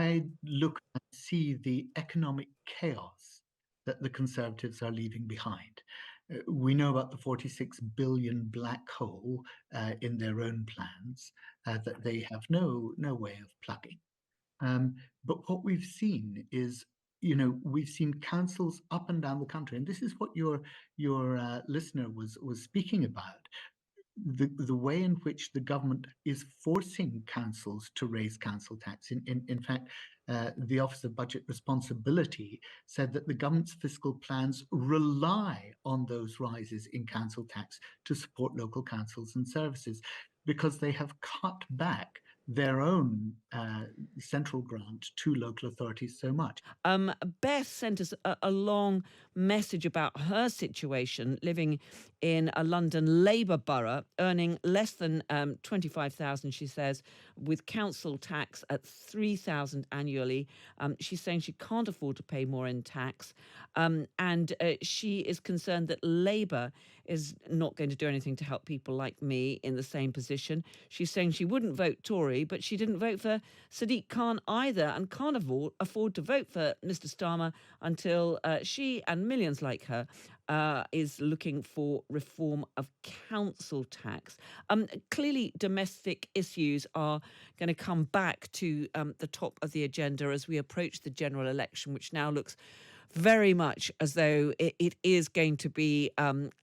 I look and see the economic chaos that the Conservatives are leaving behind. We know about the 46 billion black hole in their own plans that they have no way of plugging. But what we've seen is, we've seen councils up and down the country, and this is what your listener was speaking about. The way in which the government is forcing councils to raise council tax. In fact, the Office of Budget Responsibility said that the government's fiscal plans rely on those rises in council tax to support local councils and services, because they have cut back their own central grant to local authorities so much. Beth sent us a long message about her situation living in a London Labour borough, earning less than 25,000, she says, with council tax at 3,000 annually. She's saying she can't afford to pay more in tax. And she is concerned that Labour is not going to do anything to help people like me in the same position. She's saying she wouldn't vote Tory, but she didn't vote for Sadiq Khan either, and can't afford to vote for Mr. Starmer until she and millions like her is looking for reform of council tax. Clearly, domestic issues are going to come back to the top of the agenda as we approach the general election, which now looks very much as though it is going to be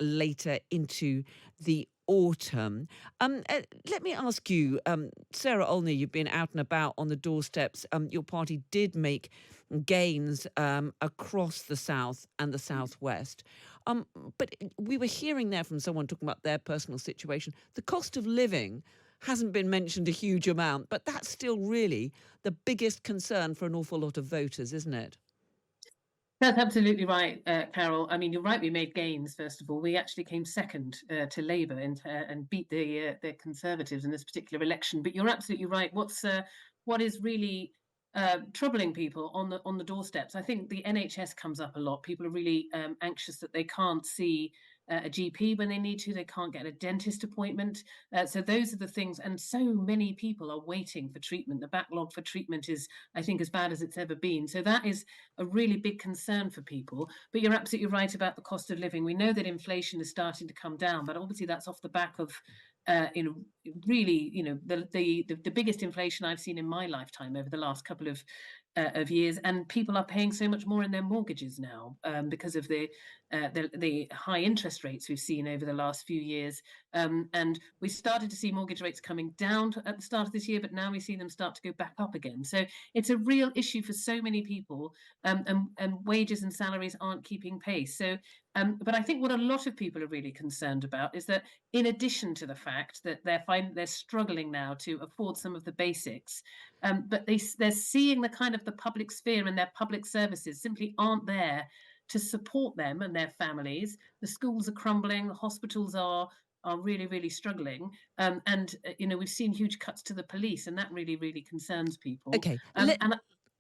later into the autumn. Let me ask you, Sarah Olney, you've been out and about on the doorsteps. Your party did make gains across the South and the Southwest. But we were hearing there from someone talking about their personal situation. The cost of living hasn't been mentioned a huge amount, but that's still really the biggest concern for an awful lot of voters, isn't it? That's absolutely right, Carol. I mean, you're right. We made gains. First of all, we actually came second to Labour and beat the Conservatives in this particular election. But you're absolutely right. What is really troubling people on the doorsteps? I think the NHS comes up a lot. People are really anxious that they can't see a GP when they need to. They can't get a dentist appointment. So those are the things. And so many people are waiting for treatment. The backlog for treatment is, I think, as bad as it's ever been. So that is a really big concern for people. But you're absolutely right about the cost of living. We know that inflation is starting to come down, but obviously that's off the back of really, the biggest inflation I've seen in my lifetime over the last couple of years, and people are paying so much more in their mortgages now because of the high interest rates we've seen over the last few years. And we started to see mortgage rates coming down at the start of this year, but now we see them start to go back up again. So it's a real issue for so many people, and wages and salaries aren't keeping pace. So but I think what a lot of people are really concerned about is that, in addition to the fact that they're struggling now to afford some of the basics, but they're seeing the kind of the public sphere and their public services simply aren't there to support them and their families. The schools are crumbling, the hospitals are really, really struggling. And we've seen huge cuts to the police, and that really, really concerns people. Okay.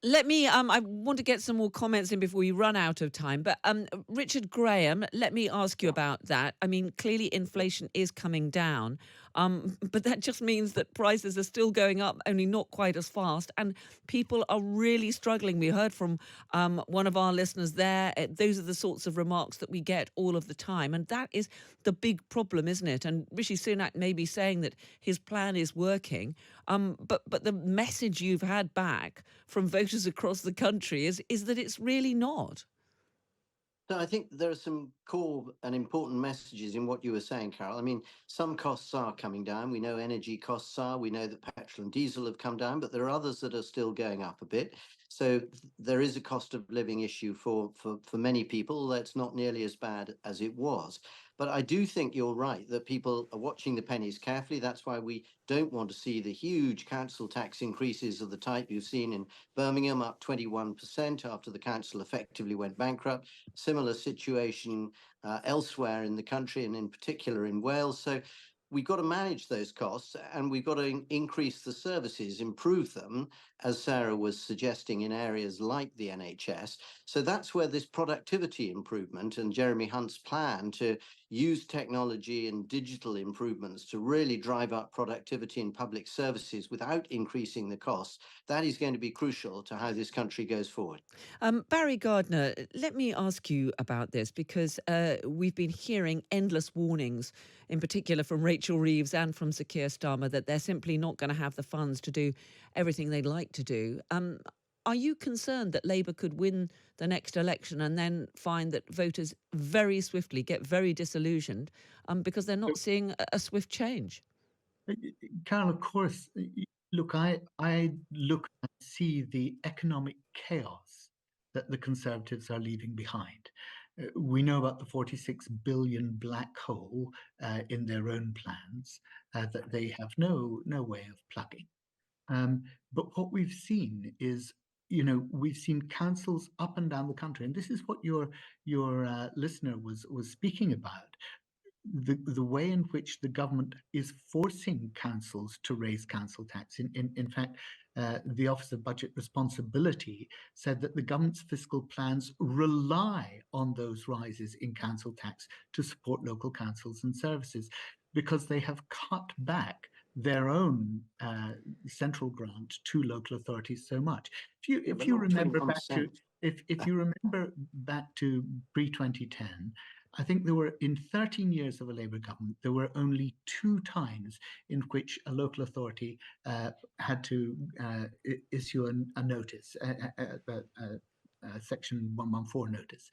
Let me, I want to get some more comments in before we run out of time. But Richard Graham, let me ask you about that. I mean, clearly inflation is coming down, but that just means that prices are still going up, only not quite as fast. And people are really struggling. We heard from one of our listeners there. Those are the sorts of remarks that we get all of the time. And that is the big problem, isn't it? And Rishi Sunak may be saying that his plan is working. But the message you've had back from voters across the country is that it's really not. No, I think there are some core and important messages in what you were saying, Carol. I mean, some costs are coming down. We know energy costs are. We know that petrol and diesel have come down, but there are others that are still going up a bit. So there is a cost of living issue for many people. That's not nearly as bad as it was. But I do think you're right that people are watching the pennies carefully. That's why we don't want to see the huge council tax increases of the type you've seen in Birmingham, up 21% after the council effectively went bankrupt. Similar situation elsewhere in the country, and in particular in Wales. So we've got to manage those costs, and we've got to increase the services, improve them, as Sarah was suggesting, in areas like the NHS. So that's where this productivity improvement and Jeremy Hunt's plan to use technology and digital improvements to really drive up productivity in public services without increasing the costs, that is going to be crucial to how this country goes forward. Barry Gardiner, let me ask you about this, because we've been hearing endless warnings, in particular from Rachel Reeves and from Sir Keir Starmer, that they're simply not going to have the funds to do everything they'd like to do. Are you concerned that Labour could win the next election and then find that voters very swiftly get very disillusioned because they're not seeing a swift change? Carol, of course, look, I look and see the economic chaos that the Conservatives are leaving behind. We know about the 46 billion black hole in their own plans that they have no way of plugging. But what we've seen is, we've seen councils up and down the country, and this is what your listener was speaking about. The way in which the government is forcing councils to raise council tax. In fact, the Office of Budget Responsibility said that the government's fiscal plans rely on those rises in council tax to support local councils and services, because they have cut back their own central grant to local authorities so much. If you remember back to pre-2010, I think there were, in 13 years of a Labour government, there were only 2 times in which a local authority had to issue a notice, Section 114 notice,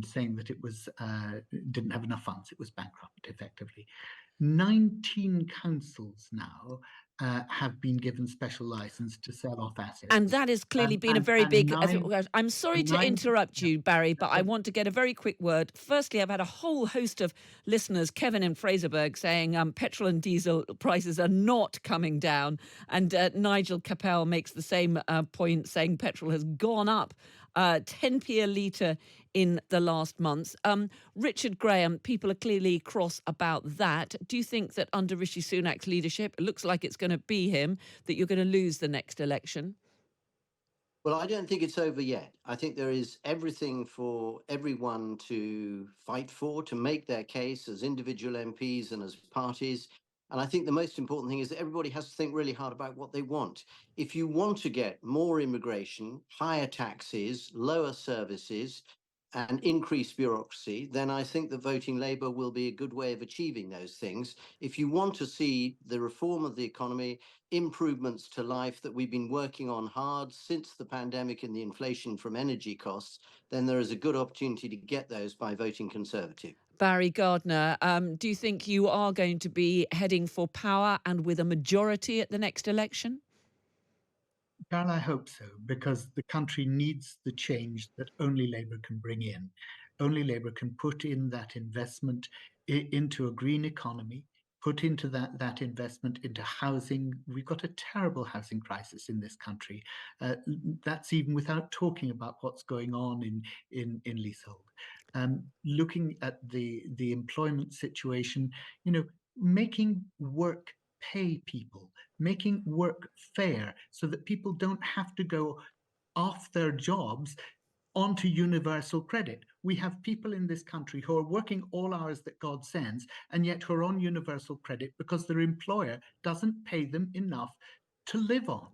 saying that it was didn't have enough funds, it was bankrupt, effectively. 19 councils now have been given special license to sell off assets. And that has clearly been a very big... I'm sorry to interrupt you, Barry, but I want to get a very quick word. Firstly, I've had a whole host of listeners, Kevin in Fraserburgh, saying petrol and diesel prices are not coming down. And Nigel Capel makes the same point, saying petrol has gone up 10p a litre in the last months. Richard Graham, people are clearly cross about that. Do you think that under Rishi Sunak's leadership, it looks like it's going to be him, that you're going to lose the next election? Well, I don't think it's over yet. I think there is everything for everyone to fight for, to make their case as individual MPs and as parties. And I think the most important thing is that everybody has to think really hard about what they want. If you want to get more immigration, higher taxes, lower services, and increased bureaucracy, then I think that voting Labour will be a good way of achieving those things. If you want to see the reform of the economy, improvements to life that we've been working on hard since the pandemic and the inflation from energy costs, then there is a good opportunity to get those by voting Conservative. Barry Gardiner, do you think you are going to be heading for power and with a majority at the next election? Carol, I hope so, because the country needs the change that only Labour can bring in. Only Labour can put in that investment into a green economy, put into that investment into housing. We've got a terrible housing crisis in this country. That's even without talking about what's going on in leasehold. Looking at the employment situation, making work pay people, making work fair so that people don't have to go off their jobs onto universal credit. We have people in this country who are working all hours that God sends, and yet who are on universal credit because their employer doesn't pay them enough to live on.